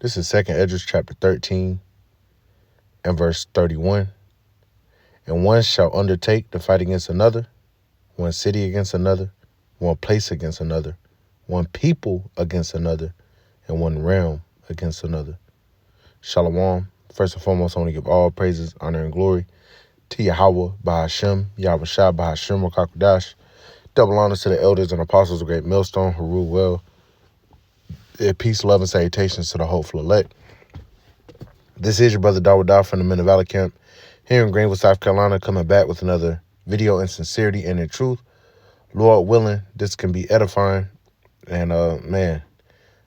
This is 2nd Esdras chapter 13 and verse 31. And one shall undertake to fight against another, one city against another, one place against another, one people against another, and one realm against another. Shalom. First and foremost, I want to give all praises, honor, and glory to Yahweh, Bahashem, Yahweh Shah, Bahashem, Rakakudash. Double honors to the elders and apostles of Great Millstone who rule well. Peace, love, and salutations to the hopeful elect. This is your brother Dawah from the Men of Valley Camp here in Greenville, South Carolina, coming back with another video in sincerity and in truth. Lord willing, this can be edifying. And man,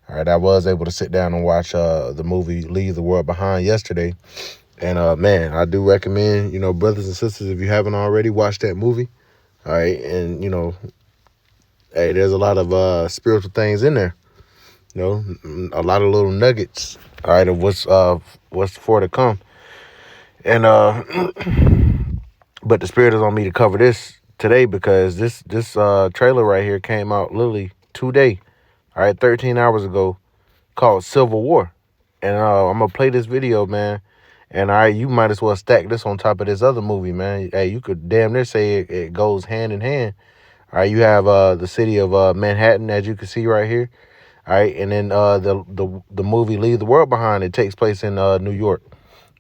all right, I was able to sit down and watch the movie Leave the World Behind yesterday. And man, I do recommend, brothers and sisters, if you haven't already watched that movie, all right, and hey, there's a lot of spiritual things in there. A lot of little nuggets, all right, of what's for to come. And but the Spirit is on me to cover this today because this trailer right here came out literally today, all right, 13 hours ago, called Civil War. And I'm gonna play this video, man. And all right, you might as well stack this on top of this other movie, man. Hey, you could damn near say it goes hand in hand. All right, you have the city of Manhattan, as you can see right here. All right, and then the movie Leave the World Behind, it takes place in New York,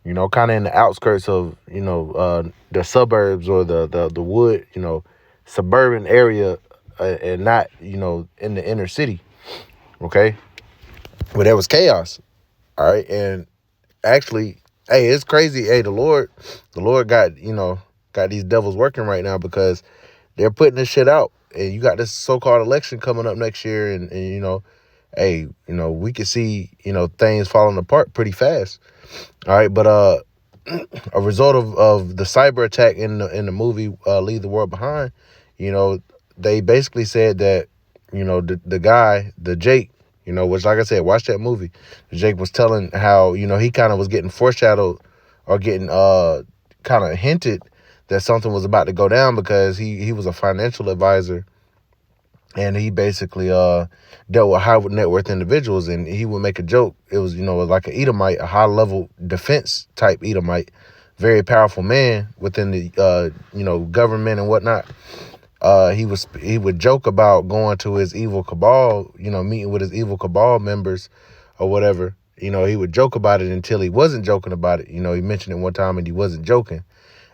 kind of in the outskirts of, the suburbs or the wood, suburban area and not, in the inner city, okay? But there was chaos, all right? And actually, hey, it's crazy. Hey, the Lord got, got these devils working right now because they're putting this shit out. And you got this so-called election coming up next year and hey, we could see, things falling apart pretty fast. All right. But a result of the cyber attack in the movie Leave the World Behind, they basically said that, the guy, the Jake, which, like I said, watch that movie. Jake was telling how, he kind of was getting foreshadowed or getting kind of hinted that something was about to go down because he was a financial advisor. And he basically dealt with high net worth individuals, and he would make a joke. It was, like an Edomite, a high level defense type Edomite, very powerful man within the, government and whatnot. He would joke about going to his evil cabal, meeting with his evil cabal members or whatever. He would joke about it until he wasn't joking about it. He mentioned it one time and he wasn't joking.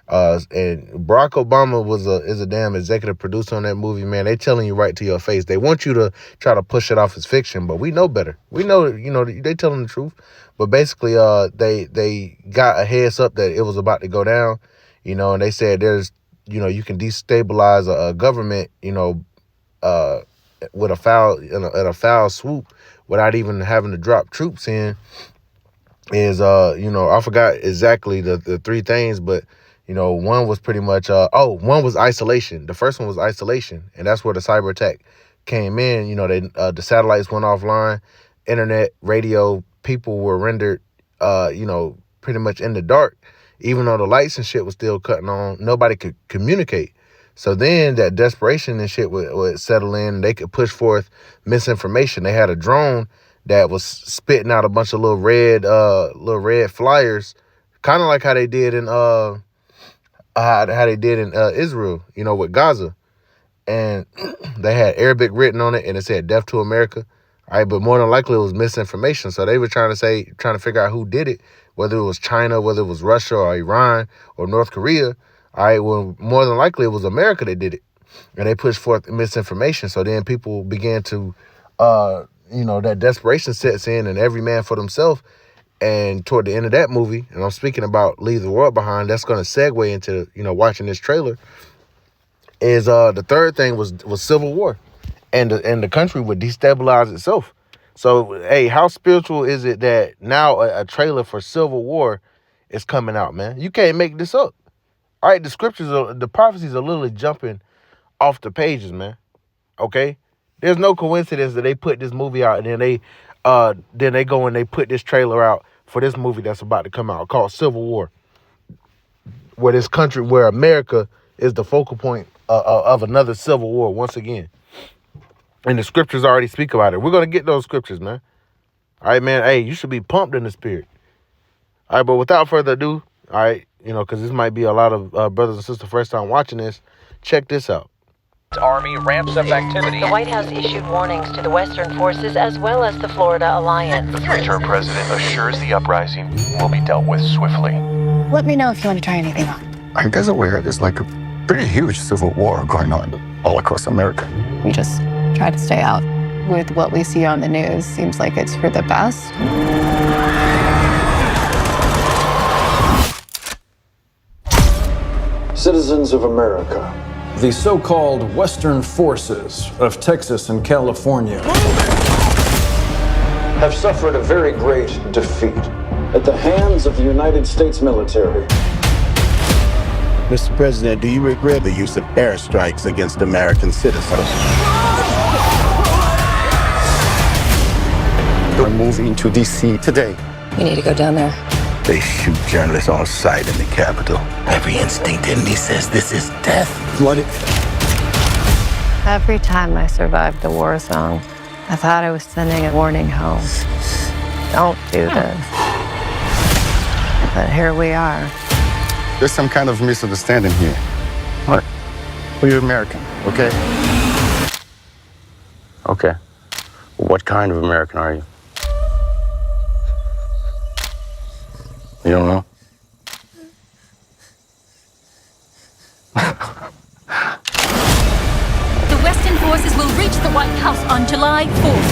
And Barack Obama is a damn executive producer on that movie, man. They telling you right to your face. They want you to try to push it off as fiction, but we know better. We know, they telling the truth. But basically, they got a heads up that it was about to go down, and they said there's, you can destabilize a government, with a foul swoop without even having to drop troops in. Is I forgot exactly the three things, but one was pretty much, one was isolation. The first one was isolation. And that's where the cyber attack came in. The satellites went offline, internet, radio, people were rendered, pretty much in the dark. Even though the lights and shit was still cutting on, nobody could communicate. So then that desperation and shit would settle in and they could push forth misinformation. They had a drone that was spitting out a bunch of little red flyers, kind of like how they did in, how they did in Israel, with Gaza. And they had Arabic written on it and it said death to America. All right, but more than likely it was misinformation. So they were trying to figure out who did it, whether it was China, whether it was Russia or Iran or North Korea. All right, well, more than likely it was America that did it. And they pushed forth misinformation. So then people began to, that desperation sets in and every man for themselves. And toward the end of that movie, and I'm speaking about Leave the World Behind, that's going to segue into, watching this trailer, is the third thing was Civil War. And the country would destabilize itself. So, hey, how spiritual is it that now a trailer for Civil War is coming out, man? You can't make this up. All right, the prophecies are literally jumping off the pages, man. Okay? There's no coincidence that they put this movie out and then they go and they put this trailer out for this movie that's about to come out called Civil War, where America is the focal point of another civil war once again. And the scriptures already speak about it. We're going to get those scriptures, man. All right, man. Hey, you should be pumped in the spirit. All right, but without further ado, all right, because this might be a lot of brothers and sisters first time watching this. Check this out. Army ramps up activity. The White House issued warnings to the Western forces as well as the Florida Alliance. The three-term president assures the uprising will be dealt with swiftly. Let me know if you want to try anything on. Are you guys aware there's like a pretty huge civil war going on all across America? We just try to stay out. With what we see on the news, seems like it's for the best. Citizens of America, the so-called Western forces of Texas and California have suffered a very great defeat at the hands of the United States military. Mr. President, do you regret the use of airstrikes against American citizens? We're moving to D.C. today. We need to go down there. They shoot journalists on sight in the Capitol. Every instinct in me says this is death. Flooded. Every time I survived a war zone, I thought I was sending a warning home. Don't do this. But here we are. There's some kind of misunderstanding here. What? Well, you're American, okay? Okay. What kind of American are you? You don't know? The Western forces will reach the White House on July 4th.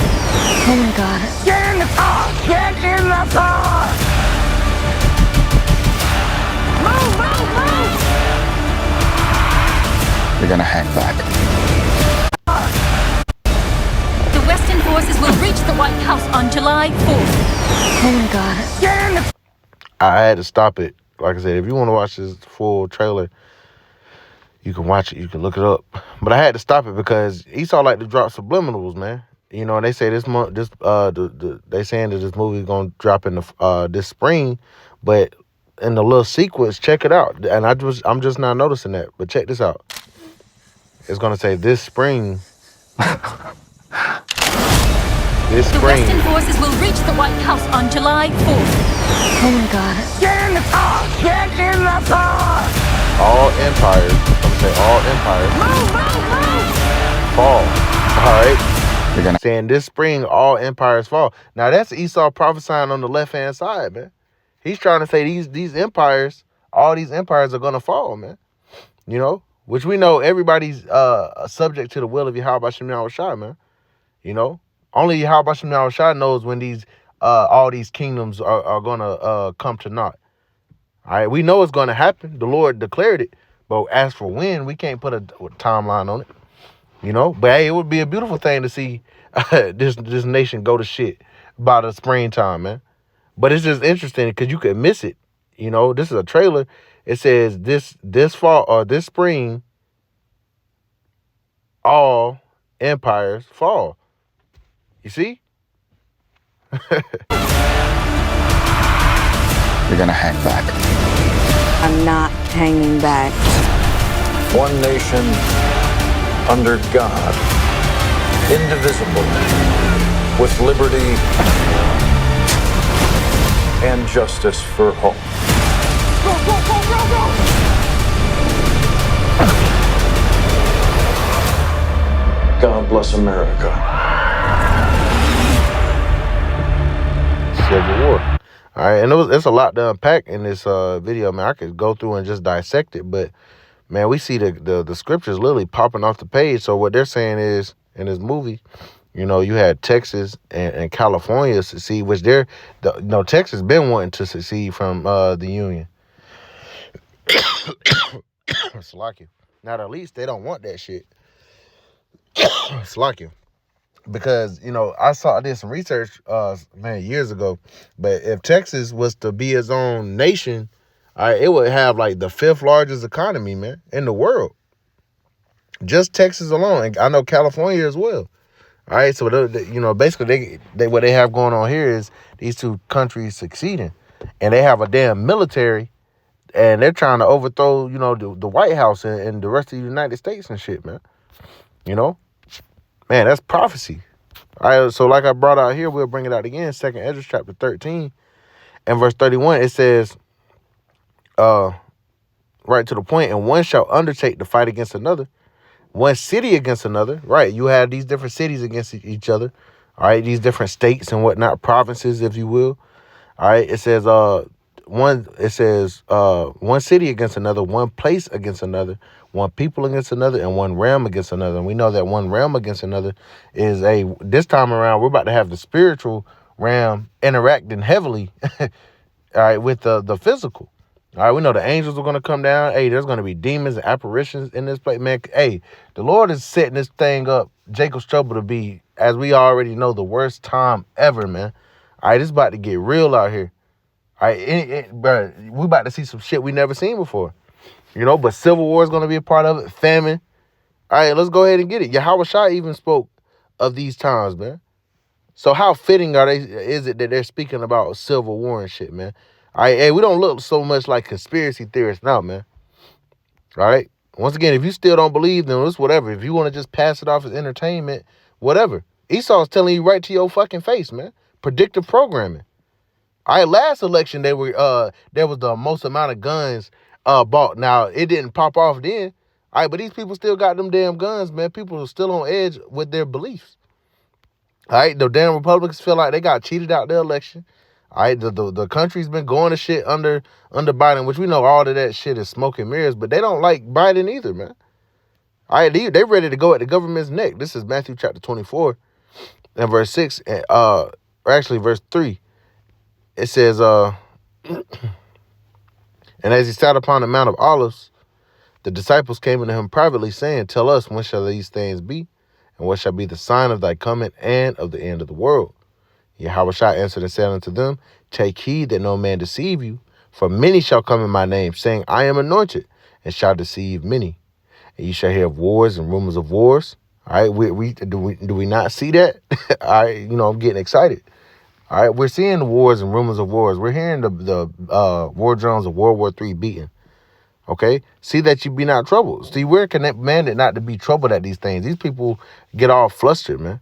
Oh my God. Get in the car! Get in the car! Move, move, move! We're gonna hang back. The Western forces will reach the White House on July 4th. Oh my God. Get in the I had to stop it. Like I said, if you want to watch this full trailer, you can watch it. You can look it up. But I had to stop it because Esau like to drop subliminals, man. And they say they saying that this movie is gonna drop in the this spring, but in the little sequence, check it out. And I'm just not noticing that. But check this out. It's gonna say this spring. This The spring. Western forces will reach the White House on July 4th. Oh my God. Get in the car! Get in the car! All empires. I'm gonna say all empires Move, move, move! fall. All right. You're gonna Saying this spring all empires fall. Now that's Esau prophesying on the left hand side, man. He's trying to say these empires, all these empires are gonna fall, man. Which we know everybody's subject to the will of Yahweh Shem Yahushua, man. Only Yahweh Shem Yahushua knows when these all these kingdoms are gonna come to naught. All right, we know it's gonna happen. The Lord declared it, but as for when, we can't put a timeline on it. But hey, it would be a beautiful thing to see this nation go to shit by the springtime, man. But it's just interesting because you could miss it. This is a trailer. It says this fall or this spring, all empires fall. You see? You're gonna hang back. I'm not hanging back. One nation under God, indivisible, with liberty and justice for all. Go, go, go, go, go! God bless America. Civil War. All right, and it's a lot to unpack in this video, man. I could go through and just dissect it, but man, we see the scriptures literally popping off the page. So what they're saying is in this movie, you had Texas and California secede, which Texas been wanting to secede from the Union. Slack you. Now at least they don't want that shit. Slack you. Because, I did some research, years ago. But if Texas was to be its own nation, it would have like the 5th largest economy, man, in the world. Just Texas alone. And I know California as well. All right. So, basically what they have going on here is these two countries succeeding. And they have a damn military. And they're trying to overthrow, the White House and the rest of the United States and shit, man. Man, that's prophecy. All right, so like I brought out here, we'll bring it out again. 2nd Ezra chapter 13 and verse 31, it says, right to the point, and one shall undertake to fight against another, one city against another. Right, you have these different cities against each other. All right, these different states and whatnot, provinces, if you will. All right, it says one city against another, one place against another, one people against another, and one realm against another. And we know that one realm against another is this time around, we're about to have the spiritual realm interacting heavily, all right, with the physical. All right, we know the angels are going to come down. Hey, there's going to be demons and apparitions in this place, man. Hey, the Lord is setting this thing up, Jacob's trouble, to be, as we already know, the worst time ever, man. All right, it's about to get real out here. All right, bro, we about to see some shit we never seen before. You know, but civil war is going to be a part of it. Famine. All right, let's go ahead and get it. Yahweh Shai even spoke of these times, man. So how fitting is it that they're speaking about civil war and shit, man? All right, hey, we don't look so much like conspiracy theorists now, man. All right. Once again, if you still don't believe, then it's whatever. If you want to just pass it off as entertainment, whatever. Esau's telling you right to your fucking face, man. Predictive programming. All right, last election, there was the most amount of guns bought. Now, it didn't pop off then. All right, but these people still got them damn guns, man. People are still on edge with their beliefs. All right, the damn Republicans feel like they got cheated out their election. All right, the country's been going to shit under Biden, which we know all of that shit is smoke and mirrors, but they don't like Biden either, man. All right, they ready to go at the government's neck. This is Matthew chapter 24 and verse 6, or actually verse 3. It says, and as he sat upon the Mount of Olives, the disciples came unto him privately, saying, Tell us, when shall these things be? And what shall be the sign of thy coming and of the end of the world? Yahweh Shai answered and said unto them, Take heed that no man deceive you, for many shall come in my name, saying, I am anointed, and shall deceive many. And you shall hear of wars and rumors of wars. All right, do we not see that? All right, I'm getting excited. All right, we're seeing the wars and rumors of wars. We're hearing the war drums of World War III beating. Okay, see that you be not troubled. See, we're commanded not to be troubled at these things. These people get all flustered, man.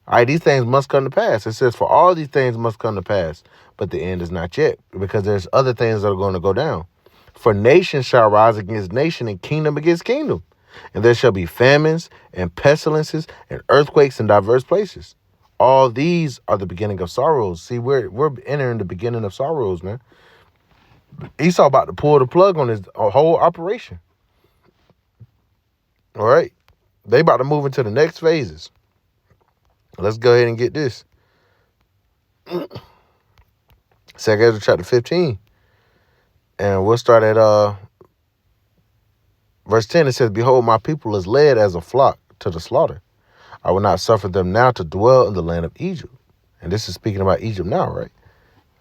All right, these things must come to pass. It says, for all these things must come to pass, but the end is not yet, because there's other things that are going to go down. For nation shall rise against nation, and kingdom against kingdom. And there shall be famines and pestilences and earthquakes in diverse places. All these are the beginning of sorrows. See, we're entering the beginning of sorrows, man. Esau about to pull the plug on his whole operation. All right. They about to move into the next phases. Let's go ahead and get this. 2nd Ezra chapter 15. And we'll start at verse 10. It says, Behold, my people is led as a flock to the slaughter. I will not suffer them now to dwell in the land of Egypt. And this is speaking about Egypt now, right?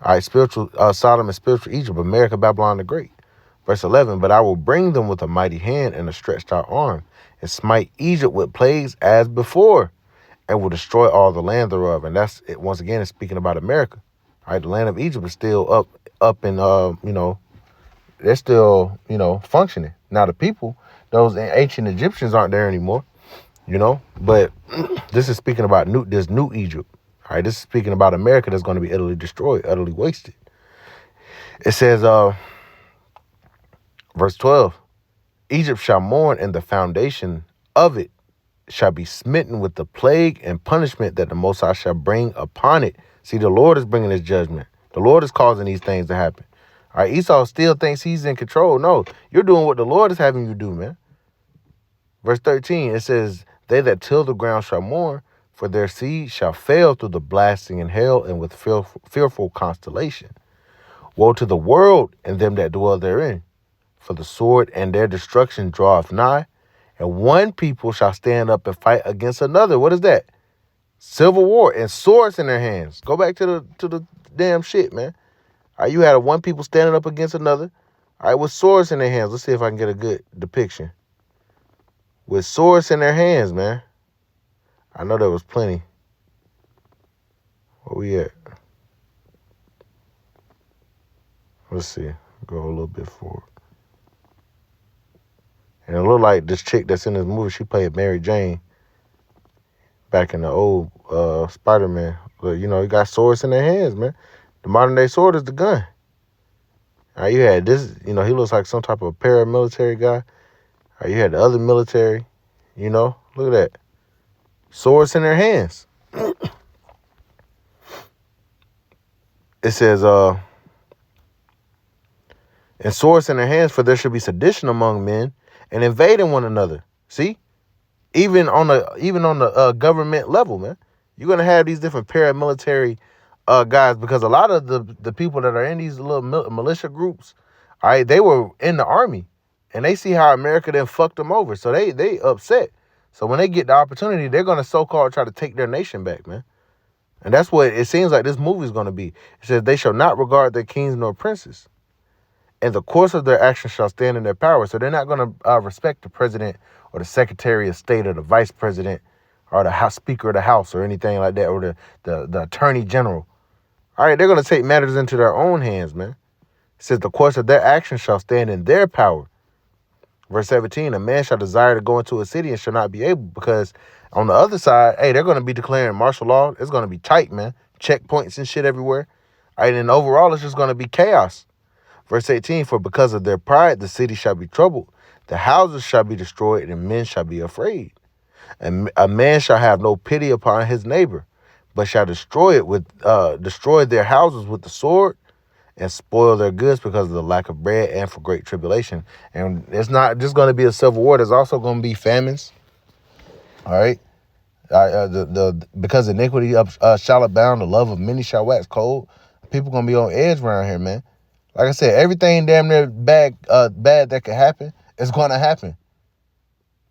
All right, spiritual Sodom and spiritual Egypt, America, Babylon the Great. Verse 11, But I will bring them with a mighty hand and a stretched out arm, and smite Egypt with plagues as before, and will destroy all the land thereof. And that's it. Once again, it's speaking about America. All right, the land of Egypt is still up and they're still, functioning. Now the people, those ancient Egyptians aren't there anymore, but this is speaking about this new Egypt. All right, this is speaking about America that's going to be utterly destroyed, utterly wasted. It says, verse 12, Egypt shall mourn, and the foundation of it shall be smitten with the plague and punishment that the Most High shall bring upon it. See, the Lord is bringing his judgment. The Lord is causing these things to happen. All right, Esau still thinks he's in control. No, you're doing what the Lord is having you do, man. Verse 13, it says, They that till the ground shall mourn, for their seed shall fail through the blasting and hail and with fearful constellation. Woe to the world and them that dwell therein, for the sword and their destruction draweth nigh, and one people shall stand up and fight against another. What is that? Civil war and swords in their hands. Go back to the damn shit, man. All right, you had one people standing up against another. All right, with swords in their hands. Let's see if I can get a good depiction. With swords in their hands, man. I know there was plenty. Where we at? Let's see. Go a little bit forward. And it looked like this chick that's in this movie, she played Mary Jane. back in the old Spider-Man. But, you know, you got swords in their hands, man. The modern day sword is the gun. All right, you had this, you know, he looks like some type of paramilitary guy. All right, you had the other military, you know. Look at that. Swords in their hands. It says, and swords in their hands, for there should be sedition among men and invading one another. See? Even on the government level, man. You're going to have these different paramilitary guys, because a lot of the people that are in these little militia groups, all right, they were in the army, and they see how America then fucked them over. So they upset. So when they get the opportunity, they're going to so-called try to take their nation back, man. And that's what it seems like this movie is going to be. It says, they shall not regard their kings nor princes, and the course of their actions shall stand in their power. So they're not going to respect the president or the secretary of state or the vice president or the house speaker of the house or anything like that, or the attorney general. All right, they're going to take matters into their own hands, man. It says the course of their actions shall stand in their power. Verse 17, a man shall desire to go into a city and shall not be able, because on the other side, hey, they're going to be declaring martial law. It's going to be tight, man. Checkpoints and shit everywhere. All right, and overall, it's just going to be chaos. Verse 18, for because of their pride, the city shall be troubled. The houses shall be destroyed, and men shall be afraid. And a man shall have no pity upon his neighbor, but shall destroy their houses with the sword, and spoil their goods because of the lack of bread and for great tribulation. And it's not just going to be a civil war. There's also going to be famines. All right. Because iniquity shall abound, the love of many shall wax cold. People going to be on edge around here, man. Like I said, everything damn near bad that could happen is going to happen.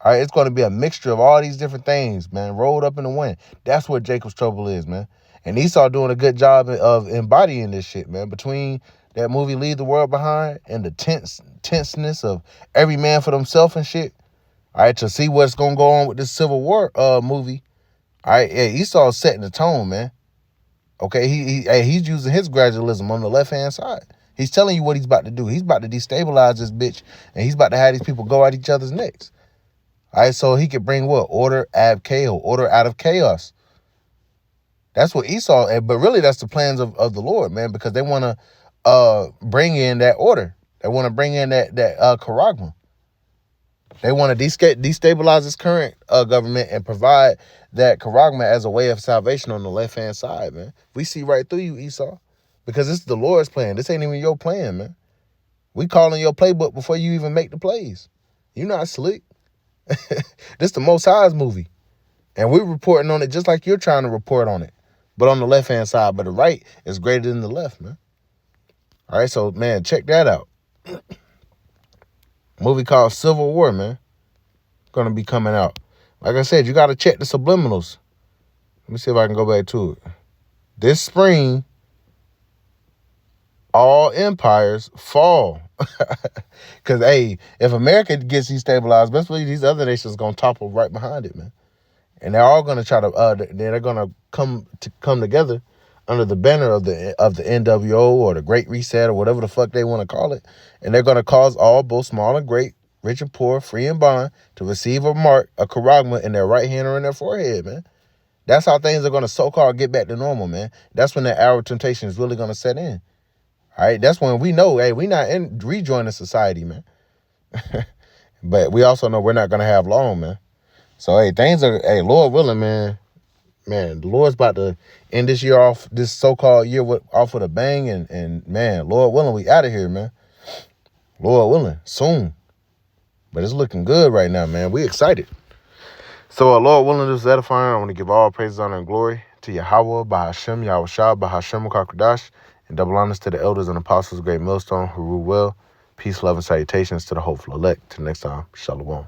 All right, it's going to be a mixture of all these different things, man, rolled up in the wind. That's what Jacob's trouble is, man. And Esau doing a good job of embodying this shit, man. Between that movie Leave the World Behind and the tenseness of every man for themselves and shit. All right, to see what's going to go on with this Civil War movie. All right, yeah, Esau's setting the tone, man. Okay, he's using his gradualism on the left-hand side. He's telling you what he's about to do. He's about to destabilize this bitch, and he's about to have these people go at each other's necks. All right, so he could bring what? Order ab chaos, order out of chaos. That's what Esau, but really that's the plans of the Lord, man, because they want to bring in that order. They want to bring in that charagma. They want to destabilize this current government and provide that charagma as a way of salvation on the left-hand side, man. We see right through you, Esau, because this is the Lord's plan. This ain't even your plan, man. We calling your playbook before you even make the plays. You're not slick. This the Most High's movie. And we're reporting on it just like you're trying to report on it. But on the left-hand side. But the right is greater than the left, man. All right, so, man, check that out. Movie called Civil War, man. Gonna be coming out. Like I said, you got to check the subliminals. Let me see if I can go back to it. This spring, all empires fall. Because, hey, if America gets destabilized, best believe these other nations going to topple right behind it, man. And they're all going to try to, they're going to come together under the banner of the NWO or the Great Reset or whatever the fuck they want to call it. And they're going to cause all, both small and great, rich and poor, free and bond, to receive a mark, a charagma in their right hand or in their forehead, man. That's how things are going to so-called get back to normal, man. That's when that hour of temptation is really going to set in. All right, that's when we know, hey, we not rejoining society, man. But we also know we're not going to have long, man. So, hey, things are, hey, Lord willing, man, the Lord's about to end this year off, this so-called year off with a bang. And man, Lord willing, we out of here, man. Lord willing, soon. But it's looking good right now, man. We excited. So, Lord willing, this is edifying. I want to give all praises, honor, and glory to Yahweh, Bahashem, Yahushua, Bahashem, Kakradash, and double honors to the elders and apostles of Great Millstone who rule well. Peace, love, and salutations to the hopeful elect. Till next time, Shalom.